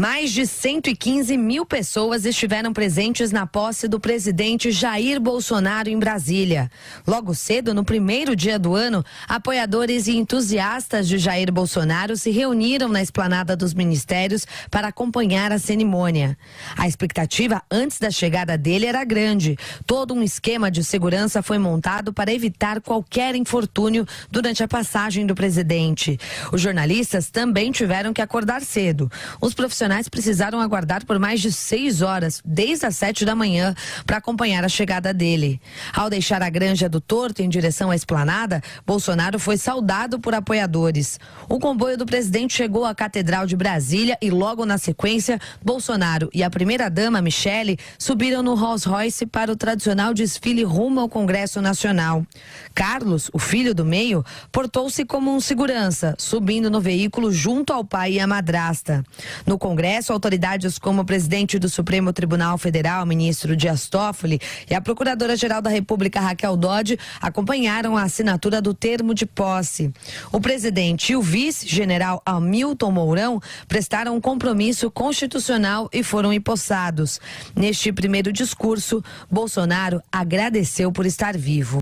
Mais de 115 mil pessoas estiveram presentes na posse do presidente Jair Bolsonaro em Brasília. Logo cedo, no primeiro dia do ano, apoiadores e entusiastas de Jair Bolsonaro se reuniram na esplanada dos ministérios para acompanhar a cerimônia. A expectativa antes da chegada dele era grande. Todo um esquema de segurança foi montado para evitar qualquer infortúnio durante a passagem do presidente. Os jornalistas também tiveram que acordar cedo. Os profissionais precisaram aguardar por mais de 6 horas, desde as 7 da manhã, para acompanhar a chegada dele. Ao deixar a Granja do Torto em direção à esplanada, Bolsonaro foi saudado por apoiadores. O comboio do presidente chegou à Catedral de Brasília e logo na sequência, Bolsonaro e a primeira-dama, Michele, subiram no Rolls Royce para o tradicional desfile rumo ao Congresso Nacional. Carlos, o filho do meio, portou-se como um segurança, subindo no veículo junto ao pai e à madrasta. No Congresso, autoridades como o presidente do Supremo Tribunal Federal, ministro Dias Toffoli, e a Procuradora-Geral da República, Raquel Dodge, acompanharam a assinatura do termo de posse. O presidente e o vice-general Hamilton Mourão prestaram um compromisso constitucional e foram empossados. Neste primeiro discurso, Bolsonaro agradeceu por estar vivo.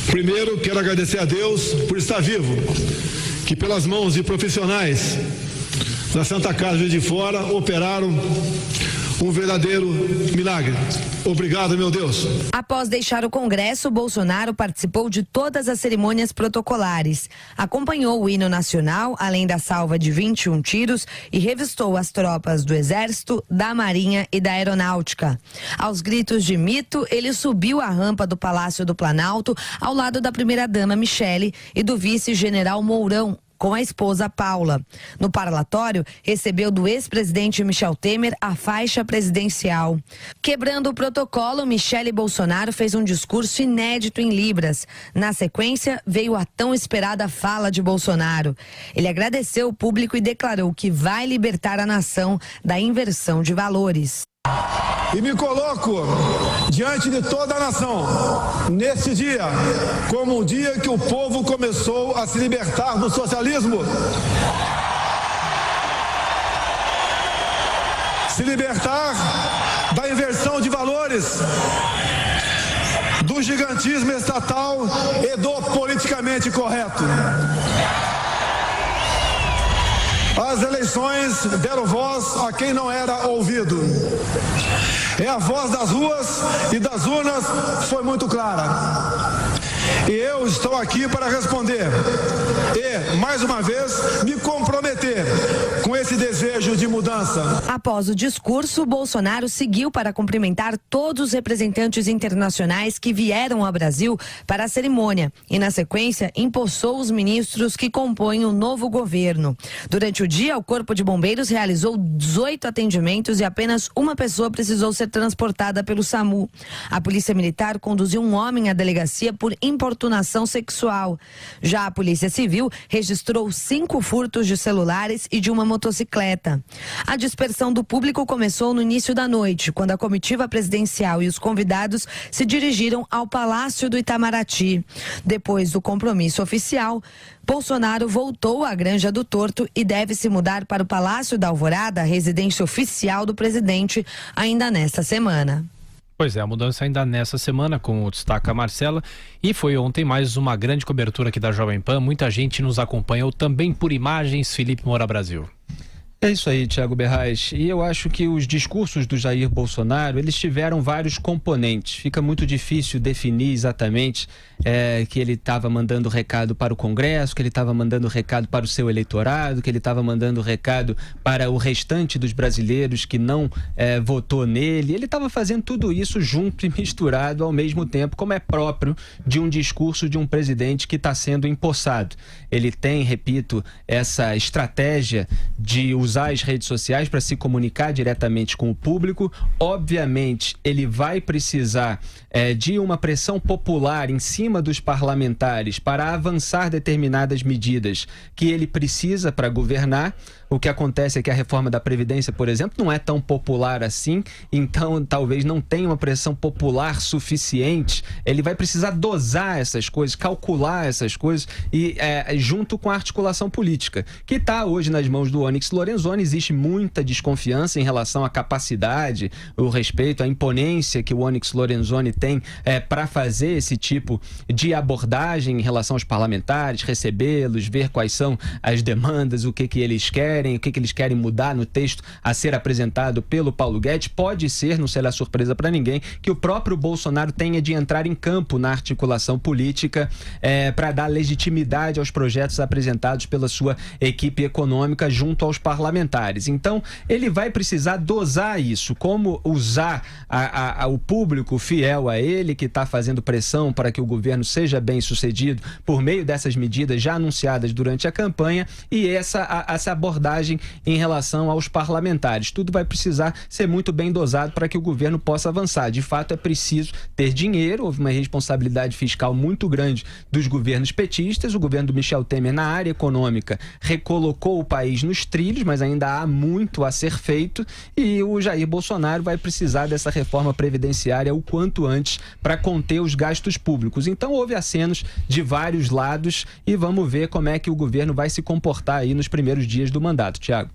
Primeiro, quero agradecer a Deus por estar vivo, que pelas mãos de profissionais da Santa Casa de Fora operaram um verdadeiro milagre. Obrigado, meu Deus. Após deixar o Congresso, Bolsonaro participou de todas as cerimônias protocolares. Acompanhou o hino nacional, além da salva de 21 tiros, e revistou as tropas do Exército, da Marinha e da Aeronáutica. Aos gritos de mito, ele subiu a rampa do Palácio do Planalto, ao lado da primeira-dama Michele e do vice-general Mourão, com a esposa Paula. No parlatório, recebeu do ex-presidente Michel Temer a faixa presidencial. Quebrando o protocolo, Michele Bolsonaro fez um discurso inédito em Libras. Na sequência, veio a tão esperada fala de Bolsonaro. Ele agradeceu o público e declarou que vai libertar a nação da inversão de valores. E me coloco diante de toda a nação, nesse dia, como um dia que o povo começou a se libertar do socialismo, se libertar da inversão de valores, do gigantismo estatal e do politicamente correto. As eleições deram voz a quem não era ouvido. E a voz das ruas e das urnas foi muito clara. E eu estou aqui para responder e, mais uma vez, me comprometer com esse desejo de mudança. Após o discurso, Bolsonaro seguiu para cumprimentar todos os representantes internacionais que vieram ao Brasil para a cerimônia e, na sequência, empossou os ministros que compõem o novo governo. Durante o dia, o Corpo de Bombeiros realizou 18 atendimentos e apenas uma pessoa precisou ser transportada pelo SAMU. A Polícia Militar conduziu um homem à delegacia por importunação sexual. Já a Polícia Civil registrou 5 furtos de celulares e de uma motocicleta. A dispersão do público começou no início da noite, quando a comitiva presidencial e os convidados se dirigiram ao Palácio do Itamaraty. Depois do compromisso oficial, Bolsonaro voltou à Granja do Torto e deve se mudar para o Palácio da Alvorada, residência oficial do presidente, ainda nesta semana. Pois é, a mudança ainda nessa semana, como destaca a Marcela, e foi ontem mais uma grande cobertura aqui da Jovem Pan. Muita gente nos acompanhou também por imagens. Felipe Moura Brasil. É isso aí, Thiago Berrais. E eu acho que os discursos do Jair Bolsonaro, eles tiveram vários componentes. Fica muito difícil definir exatamente que ele estava mandando recado para o Congresso, que ele estava mandando recado para o seu eleitorado, que ele estava mandando recado para o restante dos brasileiros que não votou nele. Ele estava fazendo tudo isso junto e misturado ao mesmo tempo, como é próprio de um discurso de um presidente que está sendo empossado. Ele tem, repito, essa estratégia de usar as redes sociais para se comunicar diretamente com o público. Obviamente, ele vai precisar de uma pressão popular em cima dos parlamentares para avançar determinadas medidas que ele precisa para governar. O que acontece é que a reforma da Previdência, por exemplo, não é tão popular assim, então talvez não tenha uma pressão popular suficiente. Ele vai precisar dosar essas coisas, calcular essas coisas e junto com a articulação política, que está hoje nas mãos do Onyx Lorenzoni. Existe muita desconfiança em relação à capacidade, o respeito, a imponência que o Onyx Lorenzoni tem para fazer esse tipo de abordagem em relação aos parlamentares, recebê-los, ver quais são as demandas, o que eles querem, o que eles querem mudar no texto a ser apresentado pelo Paulo Guedes. Pode ser, não será surpresa para ninguém, que o próprio Bolsonaro tenha de entrar em campo na articulação política para dar legitimidade aos projetos apresentados pela sua equipe econômica junto aos parlamentares. Então, ele vai precisar dosar isso, como usar o público fiel a ele, que está fazendo pressão para que o governo seja bem sucedido por meio dessas medidas já anunciadas durante a campanha, e essa abordagem em relação aos parlamentares. Tudo vai precisar ser muito bem dosado para que o governo possa avançar. De fato, é preciso ter dinheiro. Houve uma responsabilidade fiscal muito grande dos governos petistas. O governo do Michel Temer, na área econômica, recolocou o país nos trilhos, mas ainda há muito a ser feito, e o Jair Bolsonaro vai precisar dessa reforma previdenciária o quanto antes para conter os gastos públicos. Então, houve acenos de vários lados e vamos ver como é que o governo vai se comportar aí nos primeiros dias do mandato, Tiago.